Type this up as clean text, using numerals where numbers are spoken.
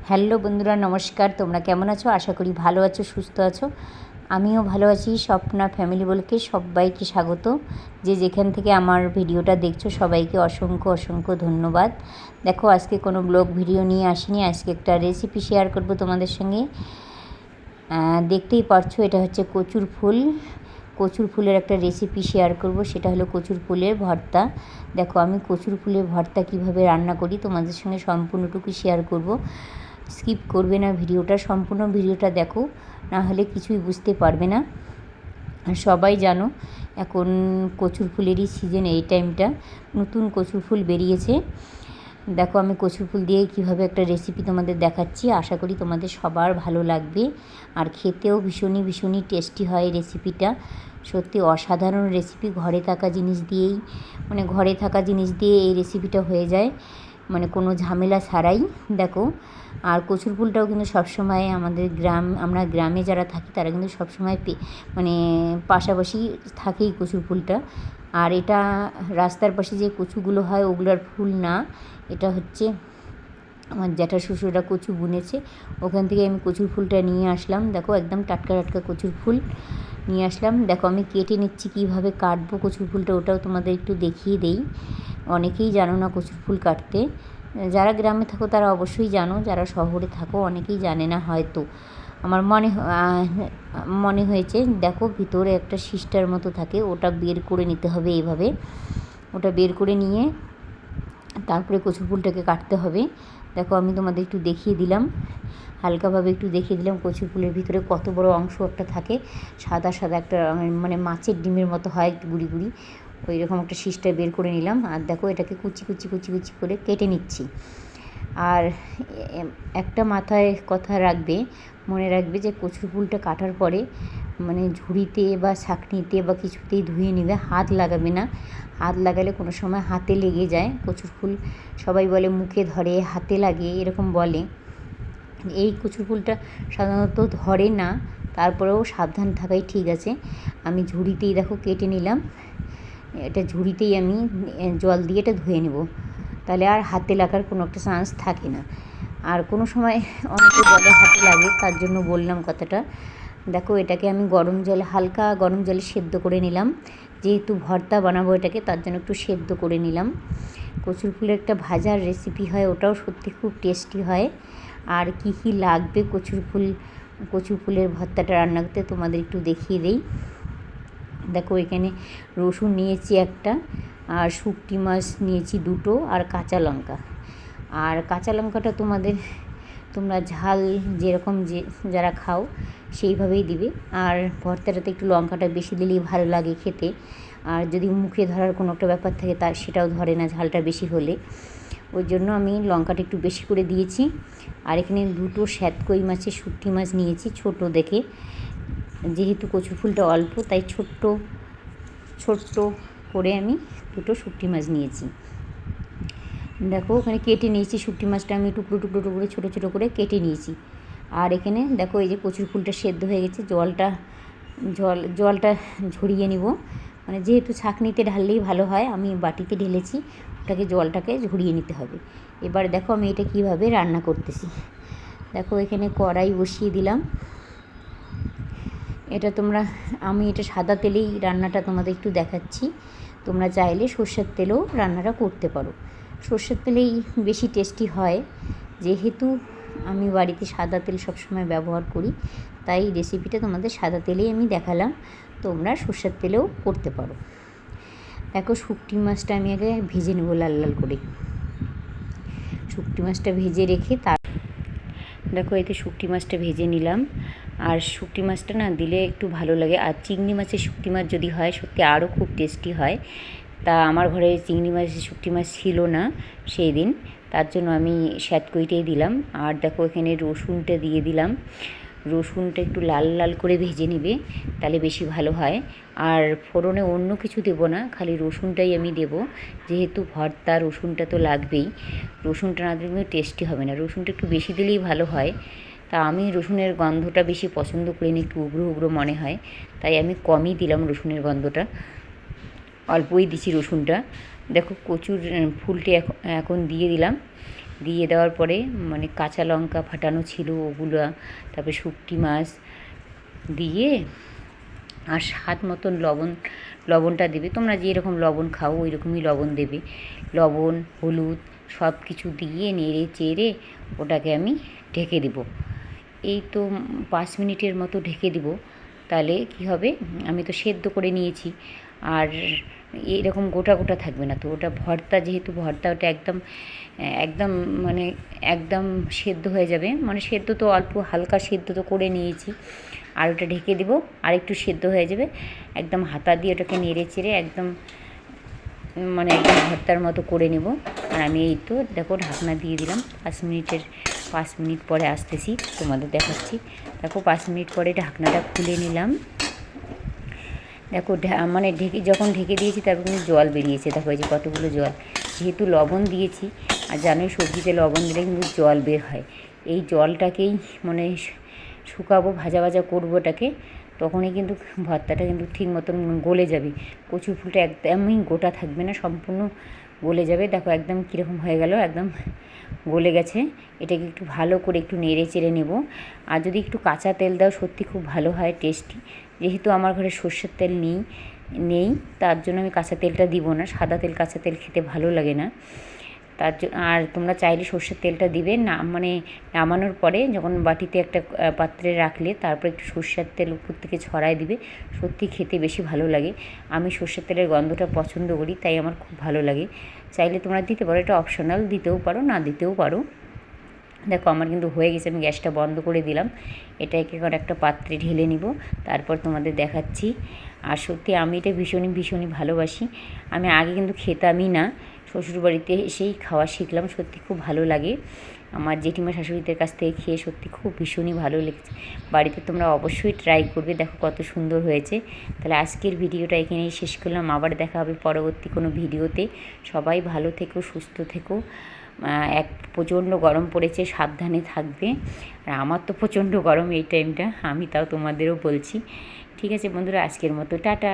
Hello বন্ধুরা, নমস্কার। তোমরা কেমন আছো? আশা করি ভালো আছো, সুস্থ আছো। আমিও ভালো আছি। স্বপ্না ফ্যামিলি বলকে সবাইকে স্বাগত। যে যেখান থেকে আমার ভিডিওটা দেখছো সবাইকে অসংখ্য অসংখ্য ধন্যবাদ। দেখো, আজকে কোনো ব্লগ ভিডিও নিয়ে আসিনি, আজকে একটা রেসিপি শেয়ার করব তোমাদের সঙ্গে। দেখতেই পারছো, এটা হচ্ছে কচুর ফুল। কচুর ফুলের একটা রেসিপি শেয়ার করব, সেটা হলো কচুর ফুলের ভর্তা। দেখো, আমি কচুর ফুলের ভর্তা কিভাবে রান্না করি তোমাদের সঙ্গে সম্পূর্ণটুকু শেয়ার করব। স্কিপ করবে না ভিডিওটা, সম্পূর্ণ ভিডিওটা দেখো, না হলে কিছুই বুঝতে পারবে না। আর সবাই জানো এখন কচুর ফুলেরই সিজন, এই টাইমটা নতুন কচুর ফুল বেরিয়েছে। দেখো, আমি কচুর ফুল দিয়ে কীভাবে একটা রেসিপি তোমাদের দেখাচ্ছি। আশা করি তোমাদের সবার ভালো লাগবে, আর খেতেও ভীষণই টেস্টি হয় রেসিপিটা। সত্যি অসাধারণ রেসিপি। ঘরে থাকা জিনিস দিয়ে এই রেসিপিটা হয়ে যায়, মানে কোনো ঝামেলা ছাড়াই। দেখো, আর কচুর ফুলটাও কিন্তু সবসময় আমাদের আমরা গ্রামে যারা থাকি তারা কিন্তু সবসময় পাশাপাশি থাকেই কচুর ফুলটা। আর এটা রাস্তার পাশে যে কচুগুলো হয় ওগুলোর ফুল না, এটা হচ্ছে আমার জ্যাঠা শ্বশুররা কচু বুনেছে, ওখান থেকে আমি কচুর ফুলটা নিয়ে আসলাম। দেখো, একদম টাটকা টাটকা কচুর ফুল নিয়ে আসলাম। দেখো, আমি কেটে নিচ্ছি, কীভাবে কাটবো কচুর ফুলটা ওটাও তোমাদের একটু দেখিয়ে দেই। অনেকেই জানো না কচুর ফুল কাটতে। যারা গ্রামে থাকো তারা অবশ্যই জানো, যারা শহরে থাকো অনেকেই জানে না হয়তো। আমার মনে হয়েছে। দেখো, ভিতরে একটা সিস্টার মতো থাকে, ওটা বের করে নিতে হবে এইভাবে। ওটা বের করে নিয়ে তারপরে কচুর ফুলটাকে কাটতে হবে। দেখো, আমি তোমাদের একটু দেখিয়ে দিলাম, হালকাভাবে একটু দেখিয়ে দিলাম। কচুর ফুলের ভিতরে কত বড় অংশ একটা থাকে, সাদা সাদা একটা, মাছের ডিমের মতো হয় গুড়ি গুড়ি, ওই রকম একটা শীষটা বের করে নিলাম। আর দেখো, এটাকে কুচি কুচি কুচি কুচি করে কেটে নিচ্ছি। আর একটা মাথায় কথা মনে রাখবে যে কচুর ফুলটা কাটার পরে ঝুড়িতে বা ছাঁকনিতে বা কিছুতেই ধুয়ে নেবে, হাত লাগাবে না। হাত লাগালে কোনো সময় হাতে লেগে যায় কচুর ফুল। সবাই বলে মুখে ধরে, হাতে লাগে, এরকম বলে। এই কচুর ফুলটা সাধারণত ধরে না, তারপরেও সাবধান থাকাই ঠিক আছে। আমি ঝুড়িতেই দেখো কেটে নিলাম। এটা ঝুড়িতেই আমি জল দিয়ে এটা ধুয়ে নেব, তাহলে আর হাতে লাগার কোনো একটা চান্স থাকে না। আর কোনো সময় অনেকে বলে হাতে লাগে, তার জন্য বললাম কথাটা। দেখো, এটাকে আমি হালকা গরম জলে সেদ্ধ করে নিলাম, যেহেতু ভর্তা বানাবো এটাকে, তার জন্য একটু সেদ্ধ করে নিলাম। কচুর ফুলের একটা ভাজার রেসিপি হয়, ওটাও সত্যি খুব টেস্টি হয়। আর কি লাগবে কচুর ফুলের ভর্তাটা রান্না করতে তোমাদের একটু দেখিয়ে দেই। দেখো, এখানে রসুন নিয়েছি একটা, আর শুকটি মাছ নিয়েছি দুটো, আর কাঁচা লঙ্কা। আর কাঁচা লঙ্কাটা তোমরা ঝাল যেরকম যারা খাও সেইভাবেই দিবে। আর ভর্তাটাতে একটু লঙ্কাটা বেশি দিলেই ভালো লাগে খেতে। আর যদি মুখে ধরার কোনো একটা ব্যাপার থাকে সেটাও ধরে না ঝালটা বেশি হলে, ওই জন্য আমি লঙ্কাটা একটু বেশি করে দিয়েছি। আর এখানে দুটো শ্যাতকই মাছের শুটকি মাছ নিয়েছি, ছোট দেখে। যেহেতু কচু ফুলটা অল্প, তাই ছোট্ট করে আমি দুটো শুটকি মাছ নিয়েছি। দেখো, ওখানে কেটে নিয়েছি শুটকি মাছটা, আমি টুকরো ছোটো করে কেটে নিয়েছি। আর এখানে দেখো, এই যে কচুর ফুলটা সেদ্ধ হয়ে গেছে, জলটা ঝরিয়ে নিব। যেহেতু ছাঁকনিতে ঢাললেই ভালো হয়, আমি বাটিতে ঢেলেছি, জলটাকে ঝরিয়ে নিতে হবে। এবার দেখো, আমি এটা কীভাবে রান্না করতেছি। দেখো, এখানে কড়াই বসিয়ে দিলাম। আমি এটা সাদা তেলেই রান্নাটা তোমাদের একটু দেখাচ্ছি। তোমরা চাইলে সর্ষের তেলেও রান্নাটা করতে পারো, সর্ষের তেলেই বেশি টেস্টি হয়। যেহেতু আমি বাড়িতে সাদা তেল সবসময় ব্যবহার করি, তাই রেসিপিটা তোমাদের সাদা তেলেই আমি দেখালাম, তোমরা সর্ষের তেলেও করতে পারো। দেখো, শুটকি মাছটা আমি আগে ভেজে নেবো লাল লাল করে। শুটকি মাছটা ভেজে রেখে দেখো, এতে শুটকি মাছটা ভেজে নিলাম। আর শুটকি মাছটা না দিলে একটু ভালো লাগে। আর চিংড়ি মাছের শুটকি মাছ যদি হয়, সত্যি আরও খুব টেস্টি হয়। তা আমার ঘরে শুটকি মাছ ছিল না সেই দিন, তার জন্য আমি শ্যাতকইটাই দিলাম। আর দেখো, এখানে রসুনটা দিয়ে দিলাম। রসুনটা একটু লাল লাল করে ভেজে নিবে, তাহলে বেশি ভালো হয়। আর ফোড়নে অন্য কিছু দেবো না, খালি রসুনটাই আমি দেবো। যেহেতু ভর্তা, রসুনটা তো লাগবেই। রসুনটা না দিলে টেস্টি হবে না, রসুনটা একটু বেশি দিলেই ভালো হয়। তা আমি রসুনের গন্ধটা বেশি পছন্দ করি না, একটু উগ্র মনে হয়, তাই আমি কমই দিলাম রসুনের গন্ধটা, অল্পই দিছি রসুনটা। দেখো, কচুর ফুলটি এখন দিয়ে দিলাম। দিয়ে দেওয়ার পরে মানে কাঁচা লঙ্কা ফাটানো ছিল ওগুলো, তারপরে শুকটি মাছ দিয়ে আর স্বাদ মতন লবণটা দেবে। তোমরা যেরকম লবণ খাও ওই রকমই লবণ দেবে। লবণ, হলুদ সব কিছু দিয়ে নেড়ে চেড়ে ওটাকে আমি ঢেকে দেবো। এই তো 5 মিনিটের মতো ঢেকে দেব। তাহলে কি হবে, আমি তো সেদ্ধ করে নিয়েছি আর এরকম গোটা গোটা থাকবে না। তো ওটা ভর্তা, যেহেতু ভর্তা ওটা একদম একদম মানে একদম সেদ্ধ হয়ে যাবে, মানে সেদ্ধ তো অল্প হালকা সেদ্ধ তো করে নিয়েছি। আর ওটা ঢেকে দেবো, আর একটু সেদ্ধ হয়ে যাবে। একদম হাতা দিয়ে ওটাকে নেড়ে চেড়ে একদম মানে একদম ভর্তার মতো করে নেব। আর আমি এই তো দেখো ঢাকনা দিয়ে দিলাম। 5 মিনিট পরে আসতেছি, তোমাদের দেখাচ্ছি। দেখো 5 মিনিট পরে ঢাকনাটা খুলে নিলাম। দেখো মানে যখন ঢেকে দিয়েছি তারপর কিন্তু জল বেরিয়েছে। দেখো এই যে কতগুলো জল, যেহেতু লবণ দিয়েছি আর জানোই সবজিতে লবণ দিলে কিন্তু জল বের হয়। এই জলটাকেই মানে শুকাবো, ভাজা ভাজা করবো ওটাকে, তখনই কিন্তু ভর্তাটা কিন্তু ঠিক মতন গলে যাবে। কচু ফুলটা একদমই গোটা থাকবে না, সম্পূর্ণ গলে যাবে। দেখো একদম কীরকম হয়ে গেল, একদম গলে গেছে। এটাকে একটু ভালো করে একটু নেড়ে চেড়ে নেব। আর যদি একটু কাঁচা তেল দাও সত্যি খুব ভালো হয়, টেস্টি। যেহেতু আমার ঘরে সর্ষের তেল নেই তার জন্য আমি কাঁচা তেলটা দিব না। সাদা তেল কাঁচা তেল খেতে ভালো লাগে না, তার জন্য। আর তোমরা চাইলে সর্ষের তেলটা দিবে না, মানে নামানোর পরে যখন বাটিতে একটা পাত্রে রাখলে তারপর একটু সর্ষের তেল উপর থেকে ছড়ায় দিবে, সত্যি খেতে বেশি ভালো লাগে। আমি সর্ষের তেলের গন্ধটা পছন্দ করি, তাই আমার খুব ভালো লাগে। চাইলে তোমরা দিতে পারো, এটা অপশনাল, দিতেও পারো না দিতেও পারো। দেখো আমার কিন্তু হয়ে গেছে, আমি গ্যাসটা বন্ধ করে দিলাম। এটাকে করে একটা পাত্রে ঢেলে নিব, তারপর তোমাদের দেখাচ্ছি। আর সত্যি আমি এটা ভীষণই ভালোবাসি। আমি আগে কিন্তু খেতামই না, শ্বশুরবাড়িতে এসেই খাওয়া শিখলাম। সত্যি খুব ভালো লাগে। আমার জেঠিমা শাশুড়িদের কাছ থেকে খেয়ে সত্যি খুব ভীষণই ভালো লেগেছে। বাড়িতে তোমরা অবশ্যই ট্রাই করবে, দেখো কত সুন্দর হয়েছে। তাহলে আজকের ভিডিওটা এখানেই শেষ করলাম, আবার দেখা হবে পরবর্তী কোনো ভিডিওতে। সবাই ভালো থেকো, সুস্থ থেকো। প্রচণ্ড গরম পড়েছে, সাবধানে থাকবে। আর আমার তো প্রচণ্ড গরম এই টাইমটা, আমি তাও তোমাদেরও বলছি। ঠিক আছে বন্ধুরা, আজকের মতো টাটা।